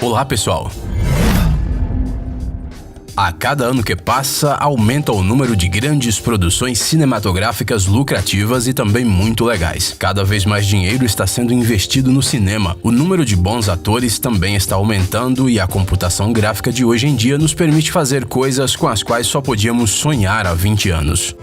Olá, pessoal! A cada ano que passa, aumenta o número de grandes produções cinematográficas lucrativas e também muito legais. Cada vez mais dinheiro está sendo investido no cinema. O número de bons atores também está aumentando e a computação gráfica de hoje em dia nos permite fazer coisas com as quais só podíamos sonhar há 20 anos.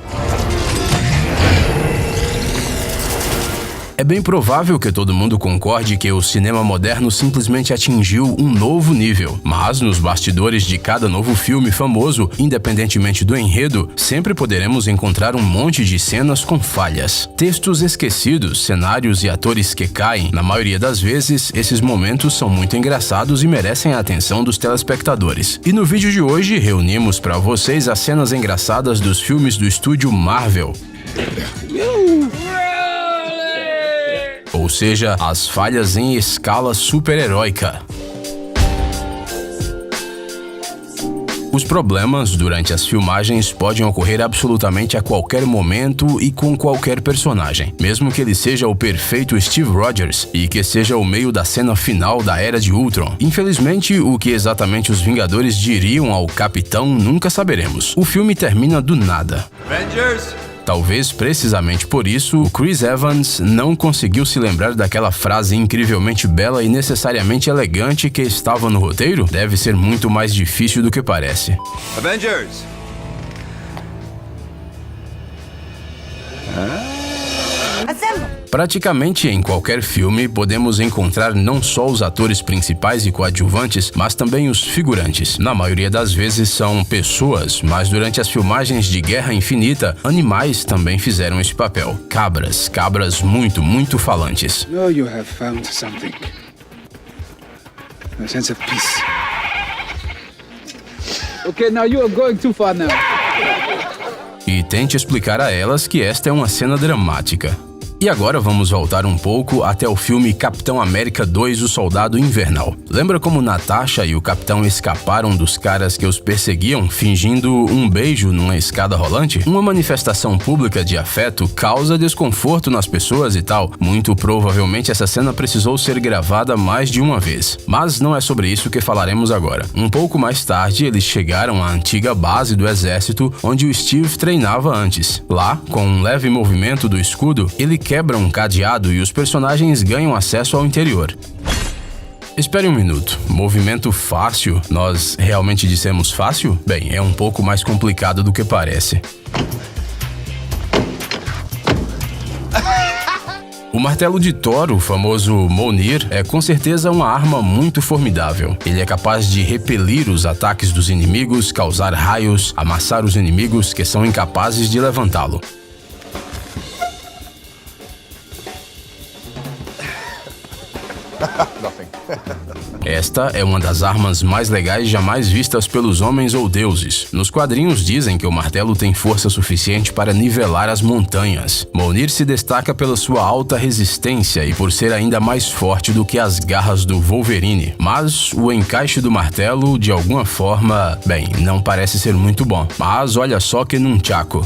É bem provável que todo mundo concorde que o cinema moderno simplesmente atingiu um novo nível, mas nos bastidores de cada novo filme famoso, independentemente do enredo, sempre poderemos encontrar um monte de cenas com falhas. Textos esquecidos, cenários e atores que caem. Na maioria das vezes, esses momentos são muito engraçados e merecem a atenção dos telespectadores. E no vídeo de hoje, reunimos para vocês as cenas engraçadas dos filmes do estúdio Marvel. Ou seja, as falhas em escala super-heróica. Os problemas durante as filmagens podem ocorrer absolutamente a qualquer momento e com qualquer personagem, mesmo que ele seja o perfeito Steve Rogers e que seja o meio da cena final da Era de Ultron. Infelizmente, o que exatamente os Vingadores diriam ao Capitão nunca saberemos. O filme termina do nada. Avengers! Talvez precisamente por isso, o Chris Evans não conseguiu se lembrar daquela frase incrivelmente bela e necessariamente elegante que estava no roteiro? Deve ser muito mais difícil do que parece. Avengers! Praticamente em qualquer filme, podemos encontrar não só os atores principais e coadjuvantes, mas também os figurantes. Na maioria das vezes são pessoas, mas durante as filmagens de Guerra Infinita, animais também fizeram esse papel. Cabras muito falantes. No, you have found something. A sense of peace. Okay, now you are going too far now. E tente explicar a elas que esta é uma cena dramática. E agora vamos voltar um pouco até o filme Capitão América 2, O Soldado Invernal. Lembra como Natasha e o Capitão escaparam dos caras que os perseguiam, fingindo um beijo numa escada rolante? Uma manifestação pública de afeto causa desconforto nas pessoas e tal. Muito provavelmente essa cena precisou ser gravada mais de uma vez. Mas não é sobre isso que falaremos agora. Um pouco mais tarde, eles chegaram à antiga base do exército, onde o Steve treinava antes. Lá, com um leve movimento do escudo, ele quebra um cadeado e os personagens ganham acesso ao interior. Espere um minuto. Movimento fácil? Nós realmente dissemos fácil? Bem, é um pouco mais complicado do que parece. O martelo de Thor, o famoso Mjolnir, é com certeza uma arma muito formidável. Ele é capaz de repelir os ataques dos inimigos, causar raios, amassar os inimigos que são incapazes de levantá-lo. Esta é uma das armas mais legais jamais vistas pelos homens ou deuses. Nos quadrinhos dizem que o martelo tem força suficiente para nivelar as montanhas. Mjolnir se destaca pela sua alta resistência e por ser ainda mais forte do que as garras do Wolverine. Mas o encaixe do martelo, de alguma forma, bem, não parece ser muito bom. Mas olha só que nunchaku.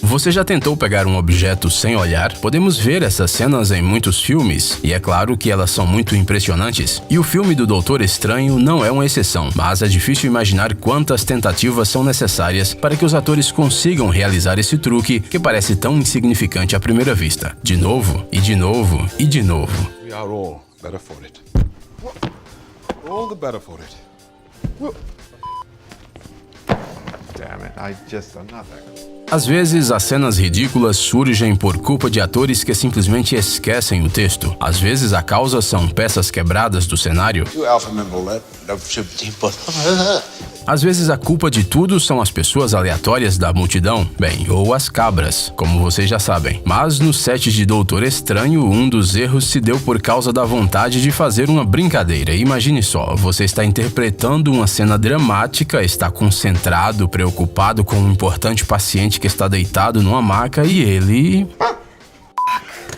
Você já tentou pegar um objeto sem olhar? Podemos ver essas cenas em muitos filmes, e é claro que elas são muito impressionantes. E o filme do Doutor Estranho não é uma exceção, mas é difícil imaginar quantas tentativas são necessárias para que os atores consigam realizar esse truque que parece tão insignificante à primeira vista. De novo, e de novo, e de novo. We are all better for it. All the better for it. Damn it, I just done nothing. Às vezes, as cenas ridículas surgem por culpa de atores que simplesmente esquecem o texto. Às vezes, a causa são peças quebradas do cenário. Às vezes, a culpa de tudo são as pessoas aleatórias da multidão. Bem, ou as cabras, como vocês já sabem. Mas no set de Doutor Estranho, um dos erros se deu por causa da vontade de fazer uma brincadeira. Imagine só, você está interpretando uma cena dramática, está concentrado, preocupado com um importante paciente que está deitado numa maca e ele...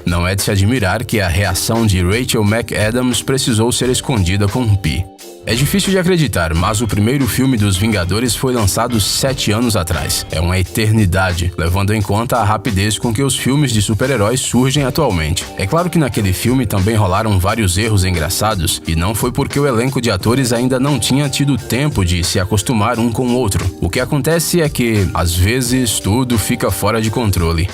Não é de se admirar que a reação de Rachel McAdams precisou ser escondida com um pi. É difícil de acreditar, mas o primeiro filme dos Vingadores foi lançado 7 anos atrás. É uma eternidade, levando em conta a rapidez com que os filmes de super-heróis surgem atualmente. É claro que naquele filme também rolaram vários erros engraçados, e não foi porque o elenco de atores ainda não tinha tido tempo de se acostumar um com o outro. O que acontece é que, às vezes, tudo fica fora de controle.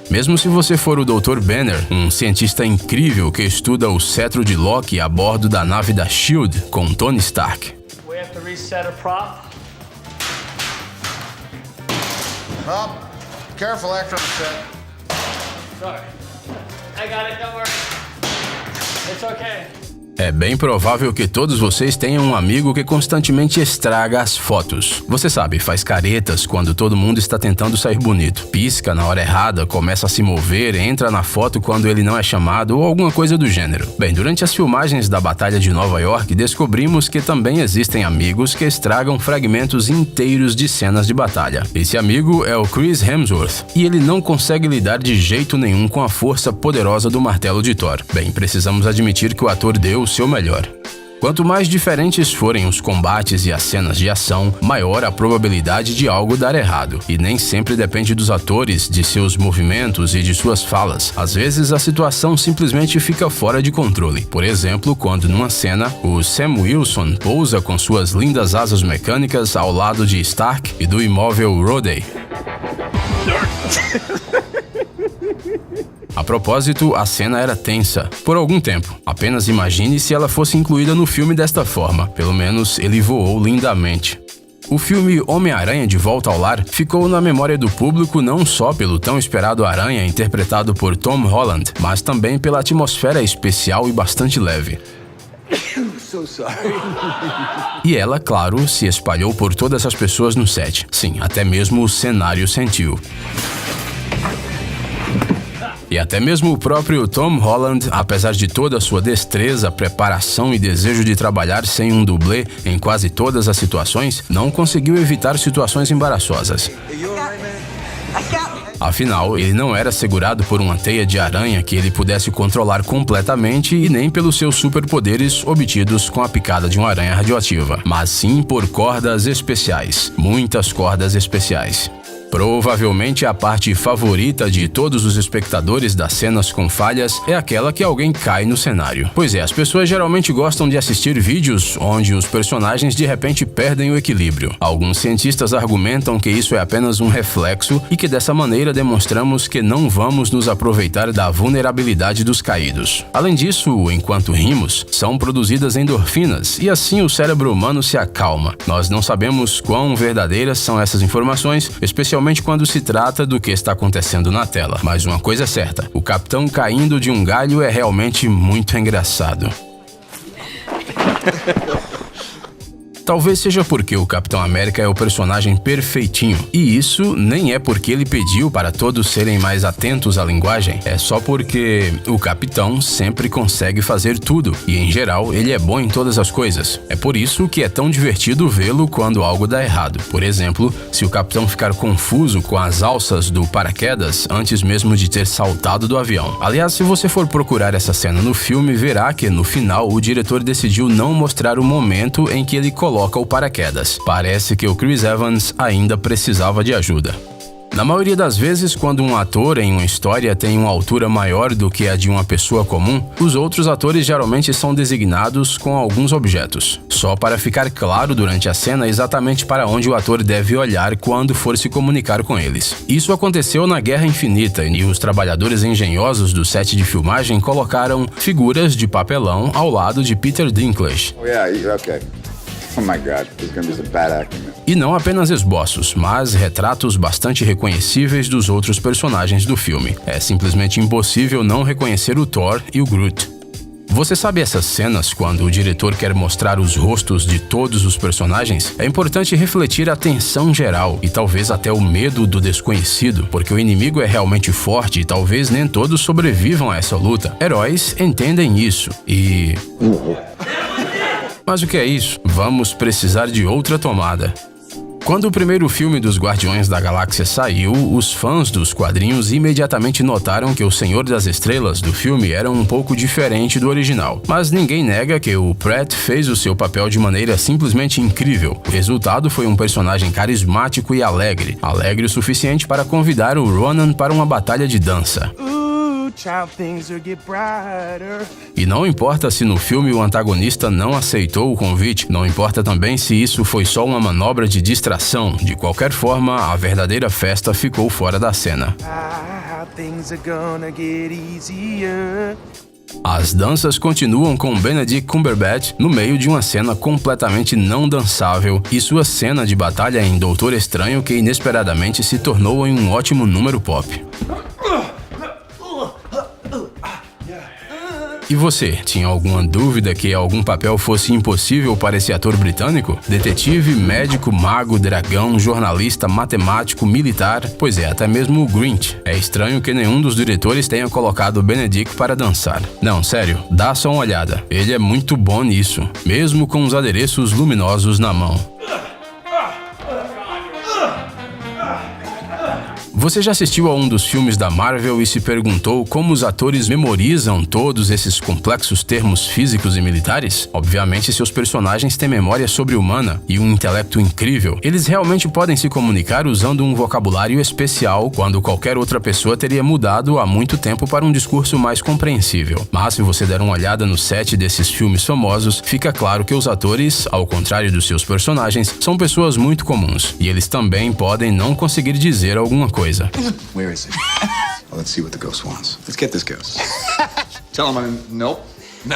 Mesmo se você for o Dr. Banner, um cientista incrível que estuda o cetro de Loki a bordo da nave da S.H.I.E.L.D. com Tony Stark. We have to reset a prop. Oh, careful after the set. Sorry. I got it, don't worry. It's okay. É bem provável que todos vocês tenham um amigo que constantemente estraga as fotos. Você sabe, faz caretas quando todo mundo está tentando sair bonito. Pisca na hora errada, começa a se mover, entra na foto quando ele não é chamado ou alguma coisa do gênero. Bem, durante as filmagens da Batalha de Nova York, descobrimos que também existem amigos que estragam fragmentos inteiros de cenas de batalha. Esse amigo é o Chris Hemsworth, e ele não consegue lidar de jeito nenhum com a força poderosa do martelo de Thor. Bem, precisamos admitir que o ator deu o seu melhor. Quanto mais diferentes forem os combates e as cenas de ação, maior a probabilidade de algo dar errado. E nem sempre depende dos atores, de seus movimentos e de suas falas. Às vezes a situação simplesmente fica fora de controle. Por exemplo, quando numa cena, o Sam Wilson pousa com suas lindas asas mecânicas ao lado de Stark e do imóvel Rhodey. A propósito, a cena era tensa, por algum tempo. Apenas imagine se ela fosse incluída no filme desta forma. Pelo menos ele voou lindamente. O filme Homem-Aranha de Volta ao Lar ficou na memória do público não só pelo tão esperado Aranha interpretado por Tom Holland, mas também pela atmosfera especial e bastante leve. So sorry. E ela, claro, se espalhou por todas as pessoas no set. Sim, até mesmo o cenário sentiu. E até mesmo o próprio Tom Holland, apesar de toda a sua destreza, preparação e desejo de trabalhar sem um dublê em quase todas as situações, não conseguiu evitar situações embaraçosas. Afinal, ele não era segurado por uma teia de aranha que ele pudesse controlar completamente e nem pelos seus superpoderes obtidos com a picada de uma aranha radioativa, mas sim por cordas especiais, muitas cordas especiais. Provavelmente a parte favorita de todos os espectadores das cenas com falhas é aquela que alguém cai no cenário. Pois é, as pessoas geralmente gostam de assistir vídeos onde os personagens de repente perdem o equilíbrio. Alguns cientistas argumentam que isso é apenas um reflexo e que dessa maneira demonstramos que não vamos nos aproveitar da vulnerabilidade dos caídos. Além disso, enquanto rimos, são produzidas endorfinas e assim o cérebro humano se acalma. Nós não sabemos quão verdadeiras são essas informações, especialmente quando se trata do que está acontecendo na tela. Mas uma coisa é certa, o Capitão caindo de um galho é realmente muito engraçado. Talvez seja porque o Capitão América é o personagem perfeitinho. E isso nem é porque ele pediu para todos serem mais atentos à linguagem. É só porque o Capitão sempre consegue fazer tudo. E em geral, ele é bom em todas as coisas. É por isso que é tão divertido vê-lo quando algo dá errado. Por exemplo, se o Capitão ficar confuso com as alças do paraquedas antes mesmo de ter saltado do avião. Aliás, se você for procurar essa cena no filme, verá que no final o diretor decidiu não mostrar o momento em que ele coloca o paraquedas. Parece que o Chris Evans ainda precisava de ajuda. Na maioria das vezes, quando um ator em uma história tem uma altura maior do que a de uma pessoa comum, os outros atores geralmente são designados com alguns objetos, só para ficar claro durante a cena exatamente para onde o ator deve olhar quando for se comunicar com eles. Isso aconteceu na Guerra Infinita e os trabalhadores engenhosos do set de filmagem colocaram figuras de papelão ao lado de Peter Dinklage. Oh, yeah, okay. Oh my God, he's gonna be some bad acting. E não apenas esboços, mas retratos bastante reconhecíveis dos outros personagens do filme. É simplesmente impossível não reconhecer o Thor e o Groot. Você sabe essas cenas quando o diretor quer mostrar os rostos de todos os personagens? É importante refletir a tensão geral e talvez até o medo do desconhecido, porque o inimigo é realmente forte e talvez nem todos sobrevivam a essa luta. Heróis entendem isso e... Mas o que é isso? Vamos precisar de outra tomada. Quando o primeiro filme dos Guardiões da Galáxia saiu, os fãs dos quadrinhos imediatamente notaram que o Senhor das Estrelas do filme era um pouco diferente do original. Mas ninguém nega que o Pratt fez o seu papel de maneira simplesmente incrível. O resultado foi um personagem carismático e alegre o suficiente para convidar o Ronan para uma batalha de dança. E não importa se no filme o antagonista não aceitou o convite, não importa também se isso foi só uma manobra de distração, de qualquer forma, a verdadeira festa ficou fora da cena. As danças continuam com Benedict Cumberbatch no meio de uma cena completamente não dançável e sua cena de batalha em Doutor Estranho que inesperadamente se tornou em um ótimo número pop. E você, tinha alguma dúvida que algum papel fosse impossível para esse ator britânico? Detetive, médico, mago, dragão, jornalista, matemático, militar, pois é, até mesmo o Grinch. É estranho que nenhum dos diretores tenha colocado Benedict para dançar. Não, sério, dá só uma olhada. Ele é muito bom nisso, mesmo com os adereços luminosos na mão. Você já assistiu a um dos filmes da Marvel e se perguntou como os atores memorizam todos esses complexos termos físicos e militares? Obviamente, seus personagens têm memória sobre-humana e um intelecto incrível. Eles realmente podem se comunicar usando um vocabulário especial quando qualquer outra pessoa teria mudado há muito tempo para um discurso mais compreensível. Mas se você der uma olhada no set desses filmes famosos, fica claro que os atores, ao contrário dos seus personagens, são pessoas muito comuns. E eles também podem não conseguir dizer alguma coisa. Where is it? Well, let's see what the ghost wants. Let's get this ghost. Tell him nope. No.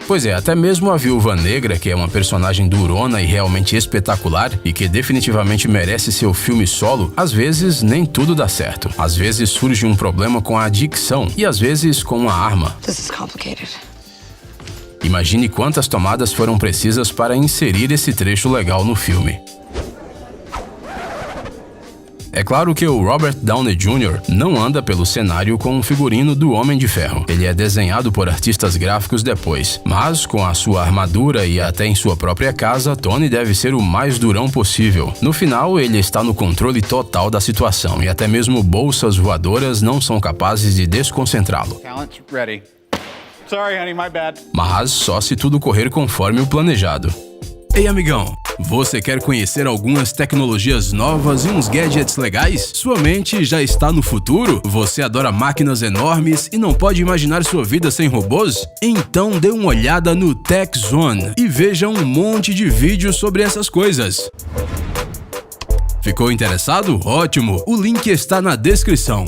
Pois é, até mesmo a Viúva Negra, que é uma personagem durona e realmente espetacular e que definitivamente merece seu filme solo, às vezes nem tudo dá certo. Às vezes surge um problema com a dicção e às vezes com uma arma. This is complicated. Imagine quantas tomadas foram precisas para inserir esse trecho legal no filme. É claro que o Robert Downey Jr. não anda pelo cenário com um figurino do Homem de Ferro. Ele é desenhado por artistas gráficos depois. Mas, com a sua armadura e até em sua própria casa, Tony deve ser o mais durão possível. No final, ele está no controle total da situação e até mesmo bolsas voadoras não são capazes de desconcentrá-lo. Talent ready. Sorry, honey, my bad. Mas só se tudo correr conforme o planejado. Ei, amigão! Você quer conhecer algumas tecnologias novas e uns gadgets legais? Sua mente já está no futuro? Você adora máquinas enormes e não pode imaginar sua vida sem robôs? Então dê uma olhada no Tech Zone e veja um monte de vídeos sobre essas coisas. Ficou interessado? Ótimo! O link está na descrição.